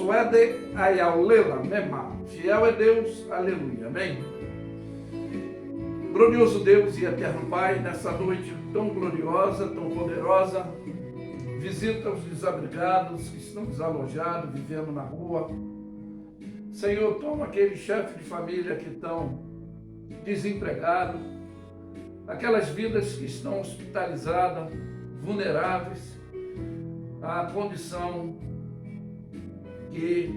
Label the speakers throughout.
Speaker 1: Suede Ayaulela Mema. Fiel é Deus, aleluia, amém. Glorioso Deus e eterno Pai, nessa noite tão gloriosa, tão poderosa, visita os desabrigados que estão desalojados, vivendo na rua. Senhor, toma aquele chefe de família que estão desempregados, aquelas vidas que estão hospitalizadas, vulneráveis à condição que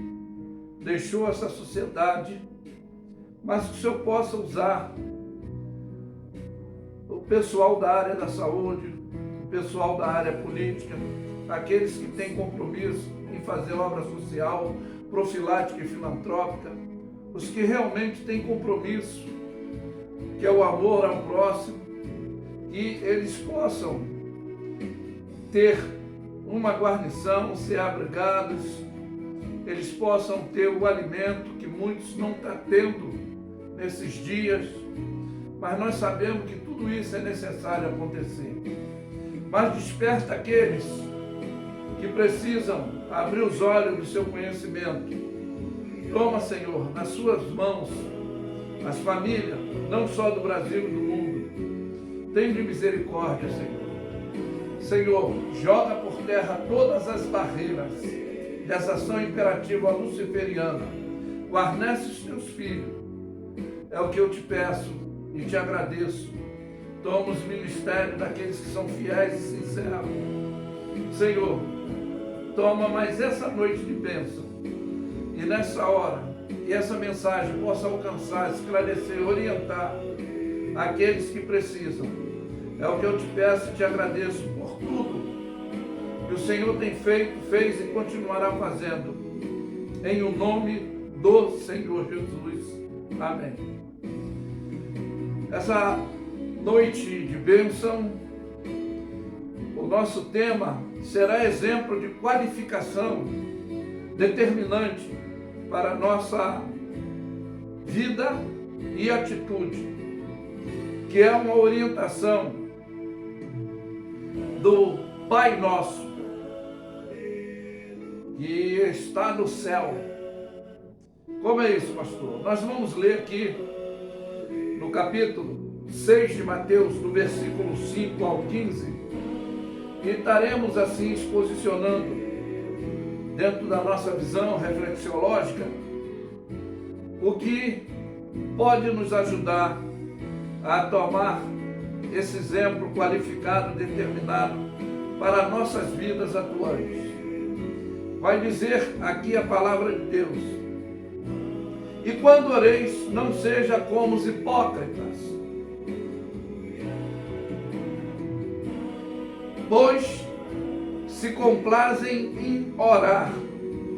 Speaker 1: deixou essa sociedade, mas que o Senhor possa usar o pessoal da área da saúde, o pessoal da área política, aqueles que têm compromisso em fazer obra social, profilática e filantrópica, os que realmente têm compromisso, que é o amor ao próximo, que eles possam ter uma guarnição, ser abrigados, eles possam ter o alimento que muitos não estão tendo nesses dias, mas nós sabemos que tudo isso é necessário acontecer. Mas desperta aqueles que precisam abrir os olhos do seu conhecimento. Toma, Senhor, nas suas mãos as famílias, não só do Brasil e do mundo. Tem de misericórdia, Senhor. Senhor, joga por terra todas as barreiras dessa ação imperativa luciferiana. Guarnece os teus filhos. É o que eu te peço e te agradeço. Toma os ministérios daqueles que são fiéis e sinceros. Senhor, toma mais essa noite de bênção. E nessa hora, que essa mensagem possa alcançar, esclarecer, orientar aqueles que precisam. É o que eu te peço e te agradeço por tudo que o Senhor tem feito, fez e continuará fazendo. Em o nome do Senhor Jesus. Amém. Essa noite de bênção, o nosso tema será exemplo de qualificação determinante para a nossa vida e atitude, que é uma orientação do Pai Nosso, que está no céu. Como é isso, pastor? Nós vamos ler aqui no capítulo 6 de Mateus, do versículo 5 ao 15, e estaremos assim exposicionando, dentro da nossa visão reflexiológica, o que pode nos ajudar a tomar esse exemplo qualificado, determinado para nossas vidas atuantes. Vai dizer aqui a palavra de Deus: e quando oreis, não seja como os hipócritas, pois se complazem em orar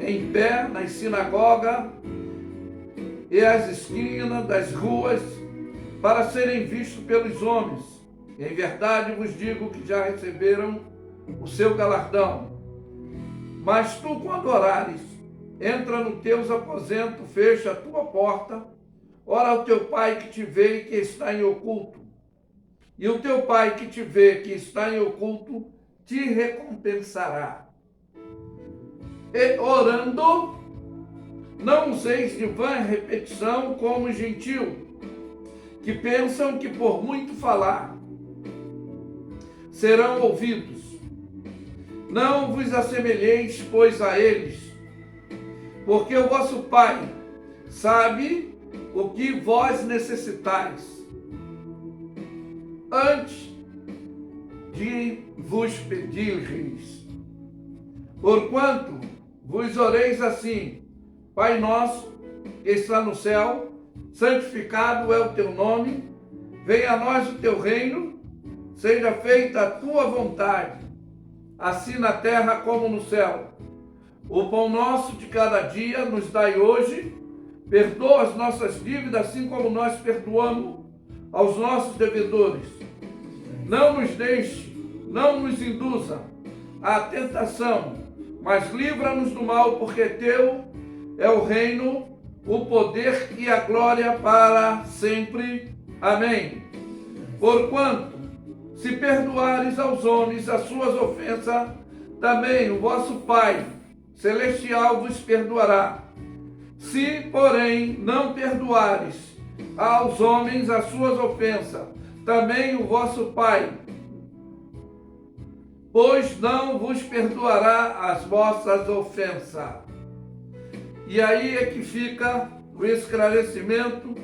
Speaker 1: em pé nas sinagogas e às esquinas das ruas, para serem vistos pelos homens. Em verdade vos digo que já receberam o seu galardão. Mas tu, quando orares, entra nos teus aposentos, fecha a tua porta, ora ao teu Pai que te vê e que está em oculto. E o teu Pai que te vê que está em oculto te recompensará. E orando, não useis de vã repetição como os gentios, que pensam que por muito falar serão ouvidos. Não vos assemelheis, pois, a eles, porque o vosso Pai sabe o que vós necessitais, antes de vos pedirdes. Porquanto vos oreis assim: Pai nosso, que está no céu, santificado é o teu nome, venha a nós o teu reino, seja feita a tua vontade, assim na terra como no céu. O pão nosso de cada dia nos dai hoje, perdoa as nossas dívidas, assim como nós perdoamos aos nossos devedores. Não nos deixe, não nos induza à tentação, mas livra-nos do mal, porque teu é o reino, o poder e a glória para sempre. Amém. Porquanto, se perdoares aos homens as suas ofensas, também o vosso Pai Celestial vos perdoará. Se, porém, não perdoares aos homens as suas ofensas, também o vosso Pai, pois não vos perdoará as vossas ofensas. E aí é que fica o esclarecimento,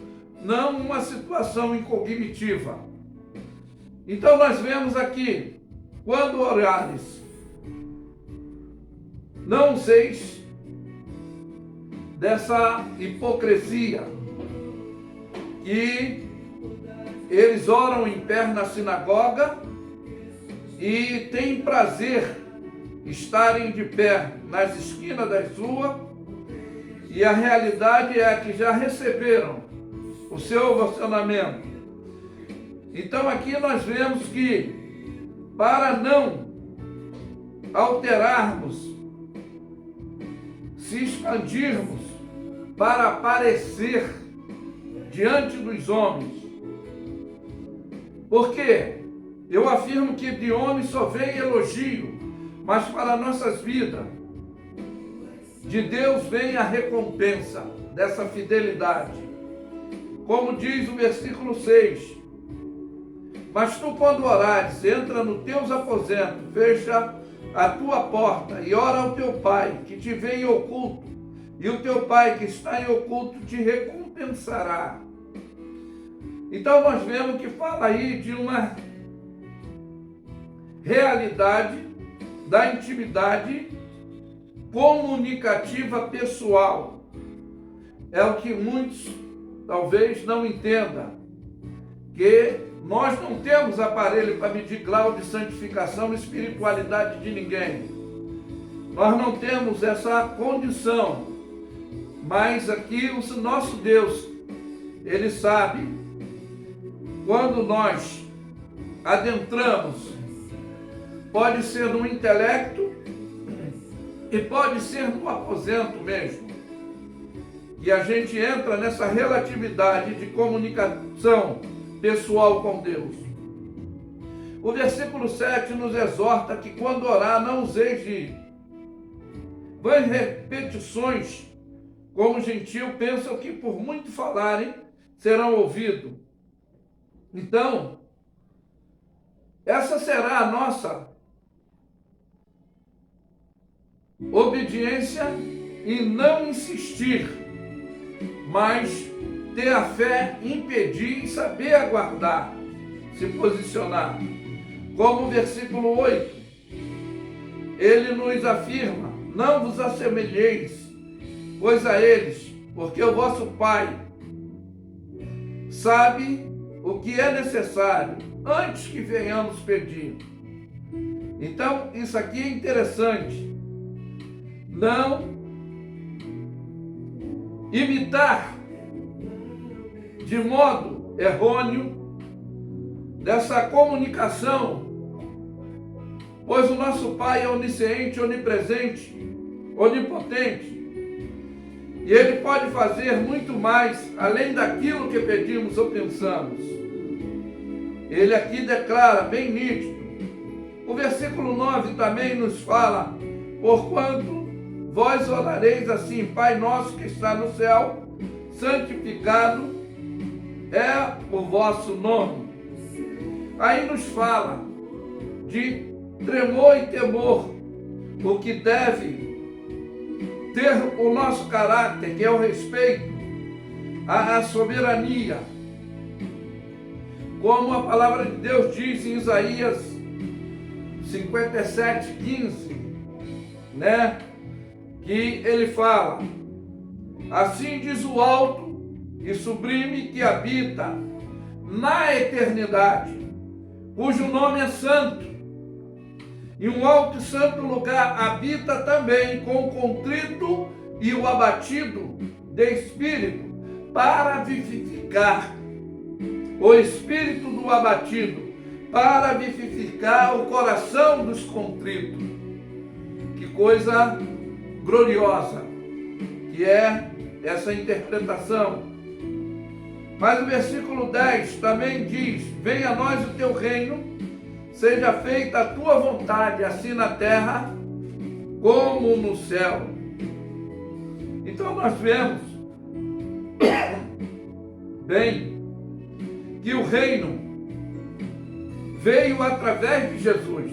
Speaker 1: não uma situação incognitiva. Então nós vemos aqui, quando orares, não useis dessa hipocrisia, que eles oram em pé na sinagoga e têm prazer estarem de pé nas esquinas das ruas, e a realidade é que já receberam o seu ovacionamento. Então aqui nós vemos que, para não alterarmos, se expandirmos para aparecer diante dos homens, porque eu afirmo que de homem só vem elogio, mas para nossas vidas, de Deus vem a recompensa dessa fidelidade. Como diz o versículo 6, mas tu, quando orares, entra nos teus aposentos, fecha a tua porta e ora ao teu Pai, que te vê em oculto, e o teu Pai que está em oculto te recompensará. Então nós vemos que fala aí de uma realidade da intimidade comunicativa pessoal. É o que muitos talvez não entendam, que nós não temos aparelho para medir grau de santificação e espiritualidade de ninguém. Nós não temos essa condição. Mas aqui o nosso Deus, Ele sabe quando nós adentramos, pode ser no intelecto e pode ser no aposento mesmo. E a gente entra nessa relatividade de comunicação pessoal com Deus. O versículo 7 nos exorta que quando orar não useis de vãs repetições, como gentil pensam que por muito falarem serão ouvidos. Então, essa será a nossa obediência e não insistir, mas ter a fé, impedir e saber aguardar, se posicionar. Como o versículo 8, ele nos afirma, não vos assemelheis, pois a eles, porque o vosso Pai sabe o que é necessário antes que venhamos pedir. Então, isso aqui é interessante. Não imitar de modo errôneo dessa comunicação, pois o nosso Pai é onisciente, onipresente, onipotente, e Ele pode fazer muito mais além daquilo que pedimos ou pensamos. Ele aqui declara bem nítido. O versículo 9 também nos fala, porquanto vós orareis assim, Pai nosso que está no céu, santificado é o vosso nome. Aí nos fala de tremor e temor, o que deve ter o nosso caráter, que é o respeito à soberania. Como a palavra de Deus diz em Isaías 57:15, né? Que ele fala, assim diz o alto e sublime que habita na eternidade, cujo nome é santo, e um alto e santo lugar habita também com o contrito e o abatido de espírito, para vivificar o espírito do abatido, para vivificar o coração dos contritos. Que coisa gloriosa que é essa interpretação. Mas o versículo 10 também diz, venha a nós o teu reino, seja feita a tua vontade, assim na terra como no céu. Então nós vemos bem que o reino veio através de Jesus,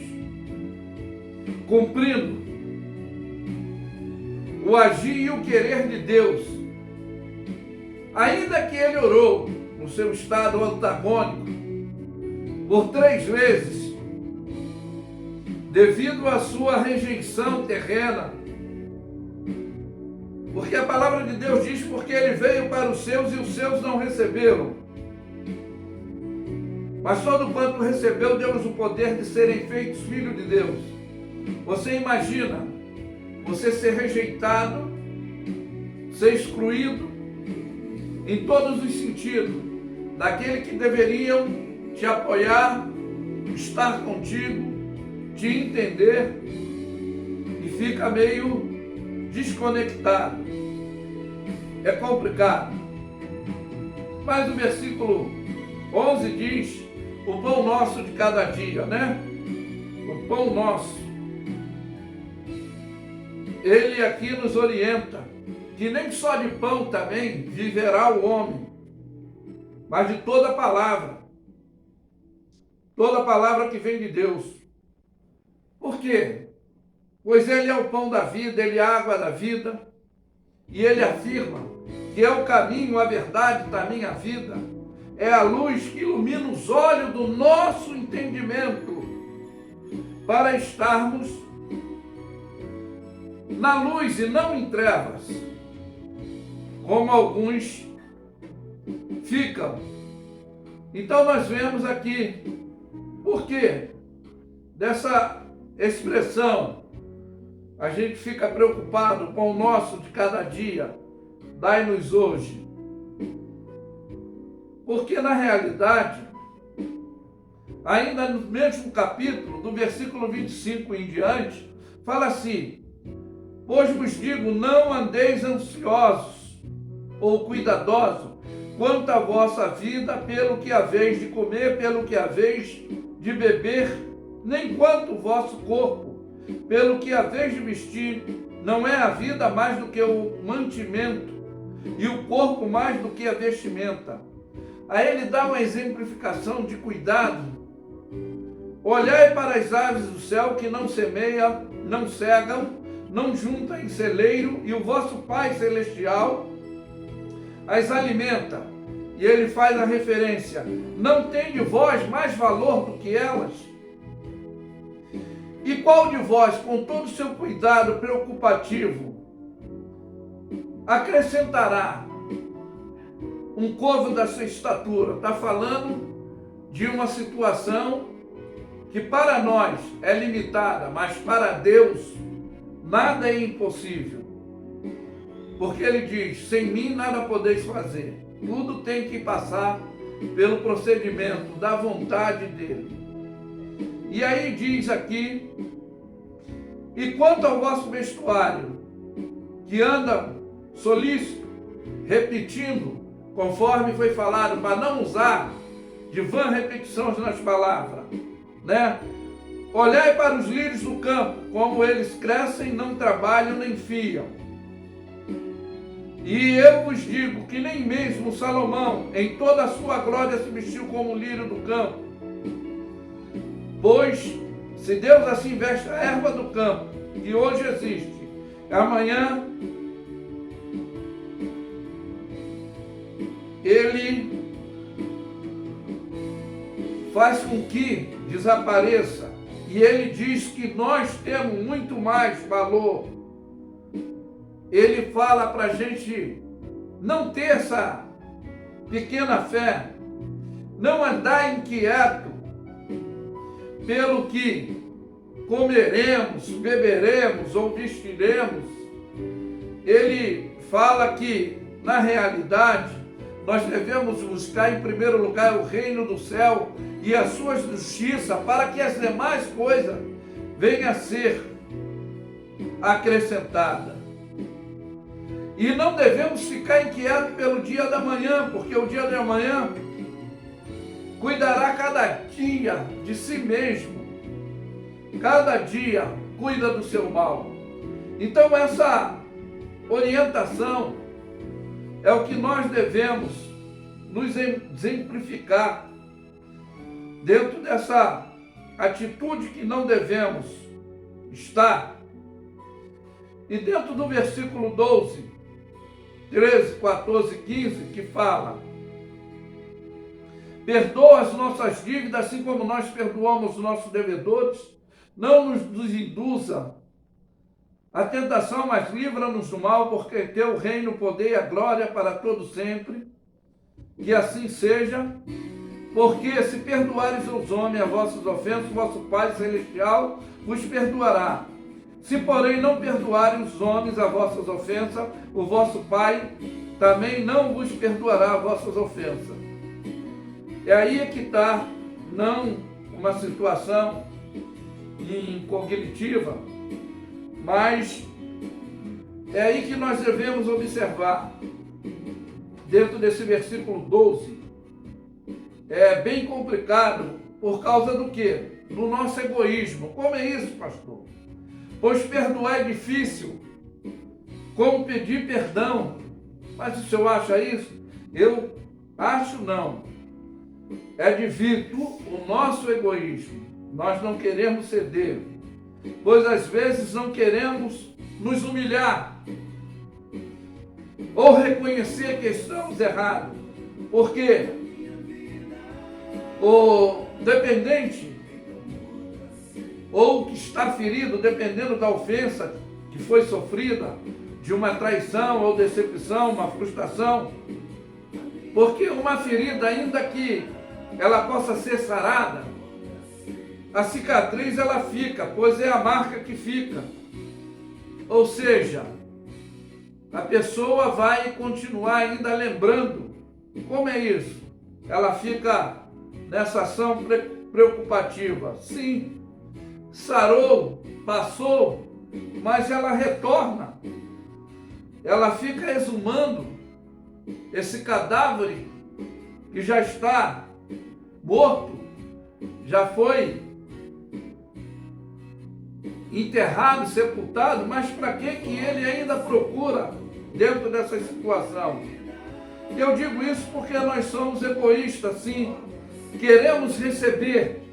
Speaker 1: cumprindo o agir e o querer de Deus. Ainda que ele orou no seu estado antagônico por 3 vezes, devido à sua rejeição terrena, porque a palavra de Deus diz: porque ele veio para os seus e os seus não receberam. Mas todo quanto recebeu, deu-lhes o poder de serem feitos filhos de Deus. Você imagina você ser rejeitado, ser excluído em todos os sentidos, daquele que deveriam te apoiar, estar contigo, te entender, e fica meio desconectado. É complicado. Mas o versículo 11 diz: o pão nosso de cada dia, né? O pão nosso. Ele aqui nos orienta que nem só de pão também viverá o homem, mas de toda palavra que vem de Deus. Por quê? Pois ele é o pão da vida, ele é a água da vida, e ele afirma que é o caminho, a verdade da minha vida, é a luz que ilumina os olhos do nosso entendimento, para estarmos na luz e não em trevas, como alguns ficam. Então nós vemos aqui, por quê dessa expressão? A gente fica preocupado com o nosso de cada dia, dai-nos hoje. Porque na realidade, ainda no mesmo capítulo, do versículo 25 em diante, fala assim: pois vos digo, não andeis ansiosos ou cuidadosos quanto à vossa vida, pelo que haveis de comer, pelo que haveis de beber, nem quanto o vosso corpo, pelo que haveis de vestir. Não é a vida mais do que o mantimento, e o corpo mais do que a vestimenta. Aí ele dá uma exemplificação de cuidado. Olhai para as aves do céu, que não semeiam, não cegam, não juntam em celeiro, e o vosso Pai Celestial as alimenta. E ele faz a referência: não tem de vós mais valor do que elas? E qual de vós, com todo o seu cuidado preocupativo, acrescentará um côvado da sua estatura? Está falando de uma situação que para nós é limitada, mas para Deus nada é impossível. Porque ele diz: sem mim nada podeis fazer. Tudo tem que passar pelo procedimento da vontade dele. E aí diz aqui: e quanto ao vosso vestuário, que andam solícito, repetindo, conforme foi falado, para não usar de vã repetições nas palavras, né? Olhai para os lírios do campo, como eles crescem, não trabalham nem fiam. E eu vos digo que nem mesmo Salomão, em toda a sua glória, se vestiu como o lírio do campo. Pois, se Deus assim veste a erva do campo, que hoje existe, amanhã ele faz com que desapareça. E ele diz que nós temos muito mais valor. Ele fala para a gente não ter essa pequena fé, não andar inquieto pelo que comeremos, beberemos ou vestiremos. Ele fala que, na realidade, nós devemos buscar em primeiro lugar o reino do céu e a sua justiça, para que as demais coisas venham a ser acrescentadas. E não devemos ficar inquietos pelo dia da manhã, porque o dia de amanhã cuidará cada dia de si mesmo. Cada dia cuida do seu mal. Então essa orientação é o que nós devemos nos exemplificar dentro dessa atitude que não devemos estar. E dentro do versículo 12, 13, 14, 15, que fala: perdoa as nossas dívidas, assim como nós perdoamos os nossos devedores. Não nos induza a tentação, mas livra-nos do mal, porque teu reino, o poder e a glória para todo sempre. Que assim seja, porque se perdoares aos homens as vossas ofensas, o vosso Pai Celestial vos perdoará. Se, porém, não perdoarem os homens as vossas ofensas, o vosso Pai também não vos perdoará as vossas ofensas. É aí que está, não uma situação incognitiva, mas é aí que nós devemos observar, dentro desse versículo 12, é bem complicado, por causa do quê? Do nosso egoísmo. Como é isso, pastor? Pois perdoar é difícil, como pedir perdão. Mas o senhor acha isso? Eu acho não. É devido ao nosso egoísmo. Nós não queremos ceder, pois às vezes não queremos nos humilhar ou reconhecer que estamos errados, porque o dependente ou que está ferido, dependendo da ofensa que foi sofrida, de uma traição ou decepção, uma frustração, porque uma ferida, ainda que ela possa ser sarada, a cicatriz ela fica, pois é a marca que fica. Ou seja, a pessoa vai continuar ainda lembrando. Como é isso? Ela fica nessa ação preocupativa. Sim, sarou, passou, mas ela retorna. Ela fica exumando esse cadáver que já está morto, já foi enterrado, sepultado, mas para que ele ainda procura dentro dessa situação? Eu digo isso porque nós somos egoístas, sim. Queremos receber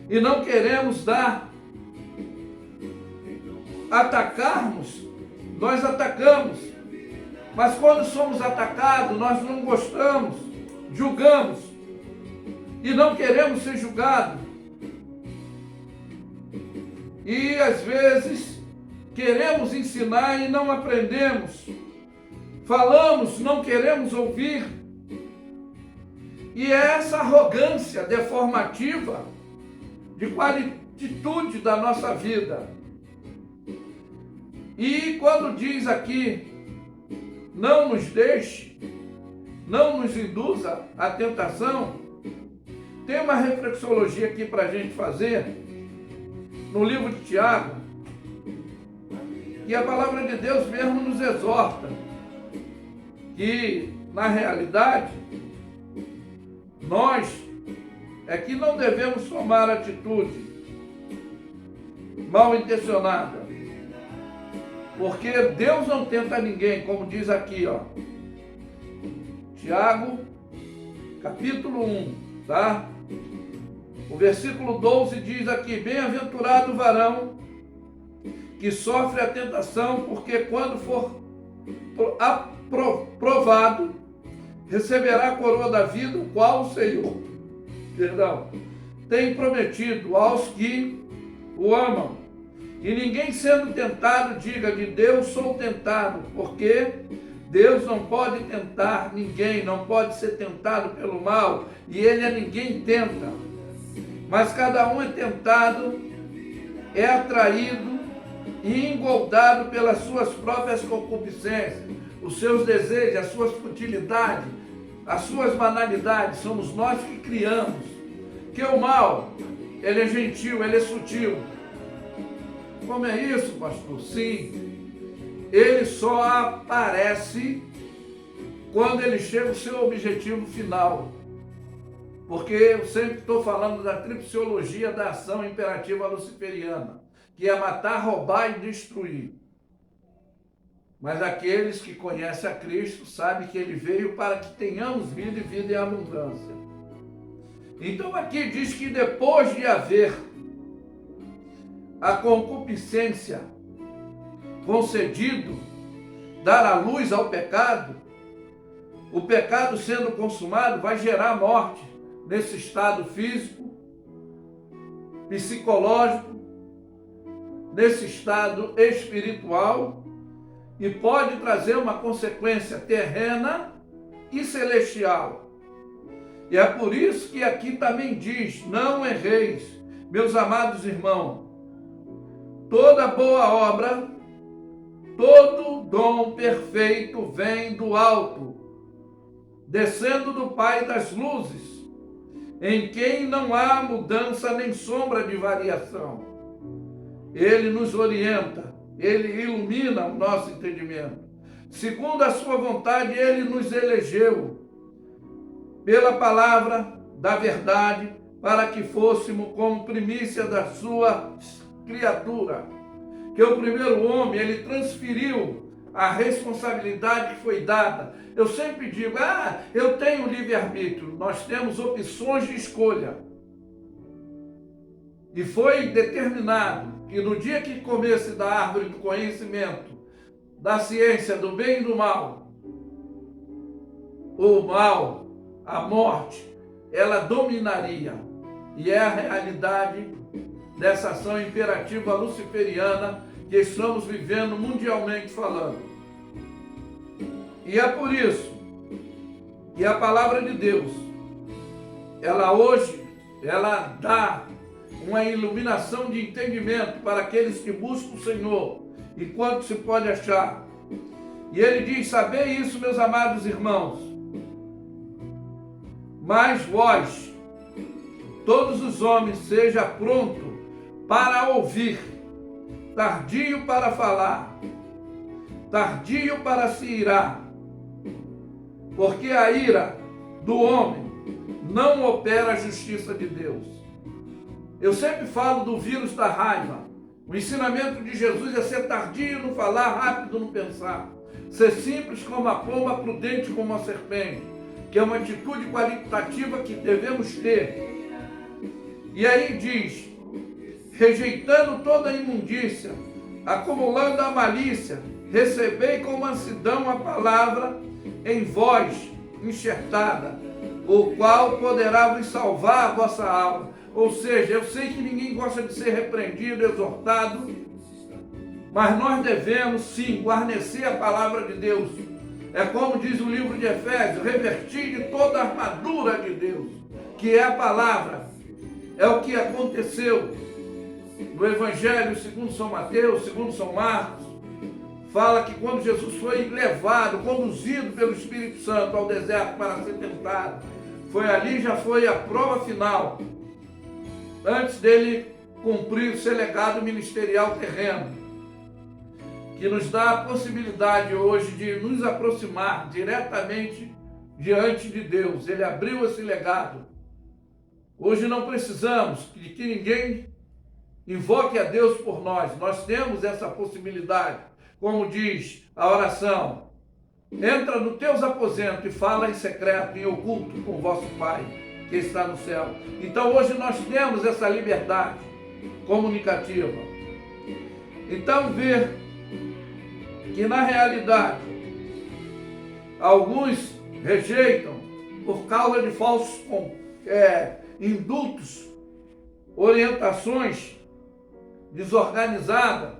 Speaker 1: e não queremos dar. Atacarmos, nós atacamos, mas quando somos atacados, nós não gostamos, julgamos e não queremos ser julgados. E às vezes queremos ensinar e não aprendemos. Falamos, não queremos ouvir. E é essa arrogância deformativa de qualitude da nossa vida. E quando diz aqui, não nos deixe, não nos induza à tentação, tem uma reflexologia aqui para a gente fazer, no livro de Tiago, que a palavra de Deus mesmo nos exorta, que na realidade, nós é que não devemos tomar atitude mal intencionada, porque Deus não tenta ninguém, como diz aqui, ó, Tiago, capítulo 1, tá? O versículo 12 diz aqui: bem-aventurado o varão que sofre a tentação, porque quando for aprovado, receberá a coroa da vida, o qual o Senhor, tem prometido aos que o amam. E ninguém sendo tentado diga: de Deus sou tentado, porque Deus não pode tentar ninguém, não pode ser tentado pelo mal, e Ele a ninguém tenta. Mas cada um é tentado, é atraído e engoldado pelas suas próprias concupiscências, os seus desejos, as suas futilidades, as suas banalidades. Somos nós que criamos. Que o mal, ele é gentil, ele é sutil. Como é isso, pastor? Sim, ele só aparece quando ele chega ao seu objetivo final. Porque eu sempre estou falando da tripsiologia da ação imperativa luciferiana, que é matar, roubar e destruir. Mas aqueles que conhecem a Cristo sabem que Ele veio para que tenhamos vida e vida em abundância. Então aqui diz que depois de haver a concupiscência concedido, dar a luz ao pecado, o pecado sendo consumado vai gerar morte nesse estado físico, psicológico, nesse estado espiritual, e pode trazer uma consequência terrena e celestial. E é por isso que aqui também diz: não erreis, meus amados irmãos, toda boa obra, todo dom perfeito vem do alto, descendo do Pai das luzes, em quem não há mudança nem sombra de variação. Ele nos orienta, Ele ilumina o nosso entendimento. Segundo a sua vontade, Ele nos elegeu pela palavra da verdade, para que fôssemos como primícia da sua criatura. Que o primeiro homem, ele transferiu a responsabilidade que foi dada. Eu sempre digo, eu tenho livre-arbítrio. Nós temos opções de escolha. E foi determinado que no dia que comesse da árvore do conhecimento, da ciência do bem e do mal, o mal, a morte, ela dominaria. E é a realidade dessa ação imperativa luciferiana que estamos vivendo mundialmente falando. E é por isso que a palavra de Deus, ela hoje, ela dá uma iluminação de entendimento para aqueles que buscam o Senhor, e quanto se pode achar. E ele diz: sabei isso, meus amados irmãos, mas vós, todos os homens, seja pronto para ouvir, tardio para falar, tardio para se irar, porque a ira do homem não opera a justiça de Deus. Eu sempre falo do vírus da raiva. O ensinamento de Jesus é ser tardio no falar, rápido no pensar, ser simples como a pomba, prudente como a serpente, que é uma atitude qualitativa que devemos ter. E aí diz: rejeitando toda a imundícia, acumulando a malícia, recebei com mansidão a palavra em vós enxertada, o qual poderá vos salvar a vossa alma. Ou seja, eu sei que ninguém gosta de ser repreendido, exortado, mas nós devemos sim guarnecer a palavra de Deus. É como diz o livro de Efésios: revestir de toda a armadura de Deus, que é a palavra. É o que aconteceu no Evangelho segundo São Mateus, segundo São Marcos. Fala que quando Jesus foi levado, conduzido pelo Espírito Santo ao deserto para ser tentado, já foi a prova final, antes dele cumprir o seu legado ministerial terreno, que nos dá a possibilidade hoje de nos aproximar diretamente diante de Deus. Ele abriu esse legado. Hoje não precisamos de que ninguém invoque a Deus por nós. Nós temos essa possibilidade. Como diz a oração: entra nos teus aposentos e fala em secreto, em oculto com o vosso Pai que está no céu. Então hoje nós temos essa liberdade comunicativa. Então ver que na realidade alguns rejeitam por causa de falsos indultos, orientações desorganizadas,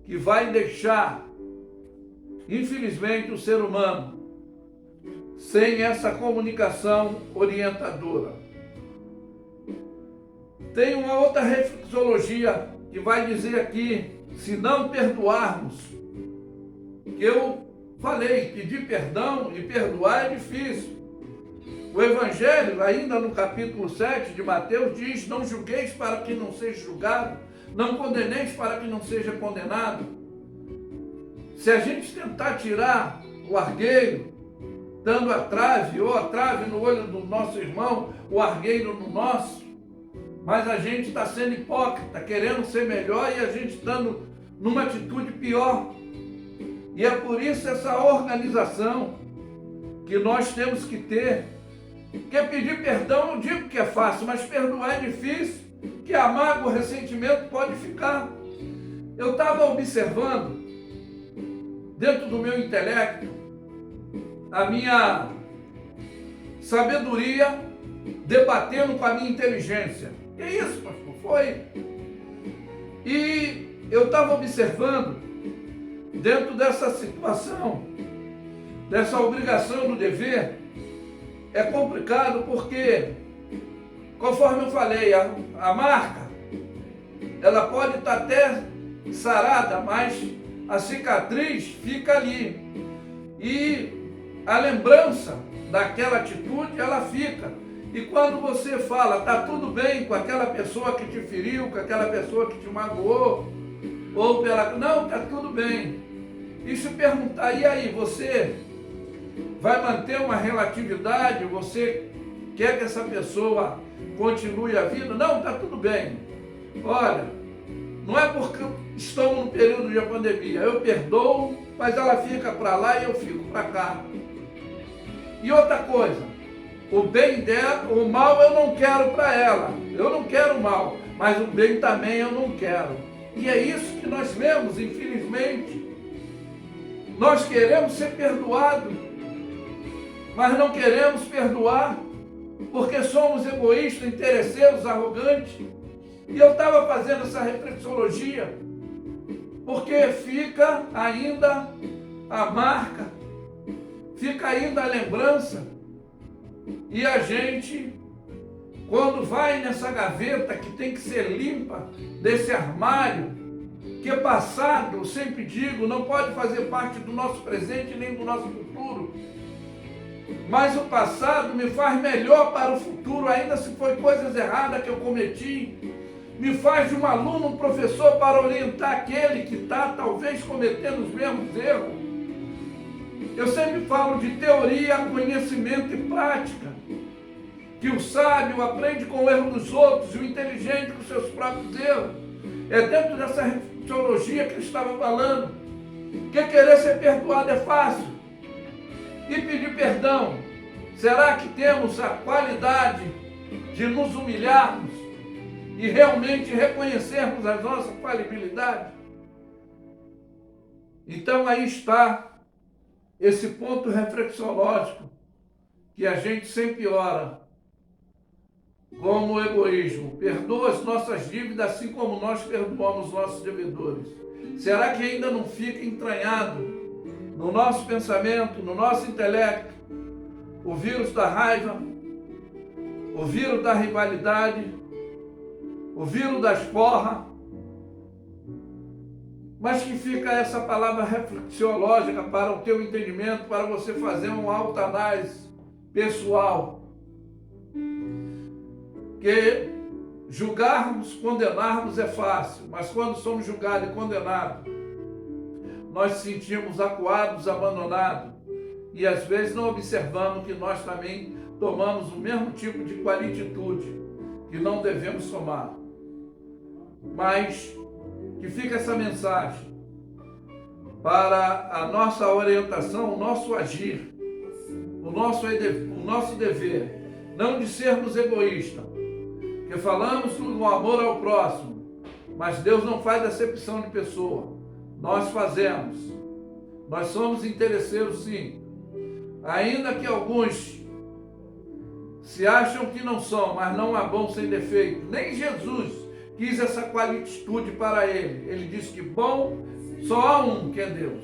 Speaker 1: que vai deixar, infelizmente, o ser humano sem essa comunicação orientadora. Tem uma outra reflexologia que vai dizer aqui: se não perdoarmos, que eu falei, pedir perdão e perdoar é difícil. O Evangelho, ainda no capítulo 7 de Mateus, diz: não julgueis para que não seja julgado, não condeneis para que não seja condenado. Se a gente tentar tirar o argueiro, dando a trave, ou a trave no olho do nosso irmão, o argueiro no nosso, mas a gente está sendo hipócrita, querendo ser melhor, e a gente estando numa atitude pior. E é por isso essa organização que nós temos que ter. Porque pedir perdão, não digo que é fácil, mas perdoar é difícil, que a mágoa, o ressentimento pode ficar. Eu estava observando, dentro do meu intelecto, a minha sabedoria debatendo com a minha inteligência. Que isso, pastor? Foi. E eu estava observando, dentro dessa situação, dessa obrigação do dever, é complicado porque, conforme eu falei, a marca, ela pode estar até sarada, mas a cicatriz fica ali. E a lembrança daquela atitude, ela fica. E quando você fala, está tudo bem com aquela pessoa que te feriu, com aquela pessoa que te magoou, ou pela... Não, está tudo bem. E se perguntar, e aí, você vai manter uma relatividade? Você quer que essa pessoa continue a vida? Não, está tudo bem. Olha, não é porque estamos no período de pandemia, eu perdoo, mas ela fica para lá e eu fico para cá. E outra coisa, o bem dela, o mal eu não quero para ela, eu não quero o mal, mas o bem também eu não quero. E é isso que nós vemos, infelizmente. Nós queremos ser perdoados, mas não queremos perdoar, porque somos egoístas, interesseiros, arrogantes. E eu estava fazendo essa reflexologia, porque fica ainda a marca, fica ainda a lembrança, e a gente, quando vai nessa gaveta que tem que ser limpa, desse armário, que é passado, eu sempre digo, não pode fazer parte do nosso presente nem do nosso futuro, mas o passado me faz melhor para o futuro, ainda se foi coisas erradas que eu cometi, me faz de um aluno, um professor, para orientar aquele que está talvez cometendo os mesmos erros. Eu sempre falo de teoria, conhecimento e prática, que o sábio aprende com o erro dos outros e o inteligente com seus próprios erros. É dentro dessa reflexologia que ele estava falando, que querer ser perdoado é fácil, e pedir perdão, será que temos a qualidade de nos humilharmos e realmente reconhecermos as nossas falibilidades? Então aí está esse ponto reflexológico que a gente sempre ora, como o egoísmo. Perdoa as nossas dívidas assim como nós perdoamos nossos devedores. Será que ainda não fica entranhado no nosso pensamento, no nosso intelecto, o vírus da raiva, o vírus da rivalidade, o vírus das porras? Mas que fica essa palavra reflexiológica para o teu entendimento, para você fazer um autoanálise pessoal. Que julgarmos, condenarmos é fácil, mas quando somos julgados e condenados, nós nos sentimos acuados, abandonados, e às vezes não observamos que nós também tomamos o mesmo tipo de qualititude que não devemos tomar. Mas que fica essa mensagem para a nossa orientação, o nosso agir, o nosso dever, não de sermos egoístas, que falamos do amor ao próximo, mas Deus não faz acepção de pessoa, nós fazemos, nós somos interesseiros sim, ainda que alguns se acham que não são, mas não há bom sem defeito. Nem Jesus quis essa qualititude para ele. Ele disse que bom só há um, que é Deus.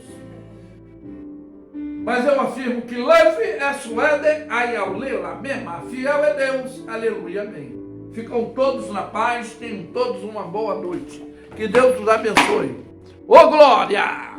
Speaker 1: Mas eu afirmo que leve é suede ayalela mesma, fiel é Deus, aleluia, amém. Ficam todos na paz, tenham todos uma boa noite. Que Deus os abençoe. Ô glória!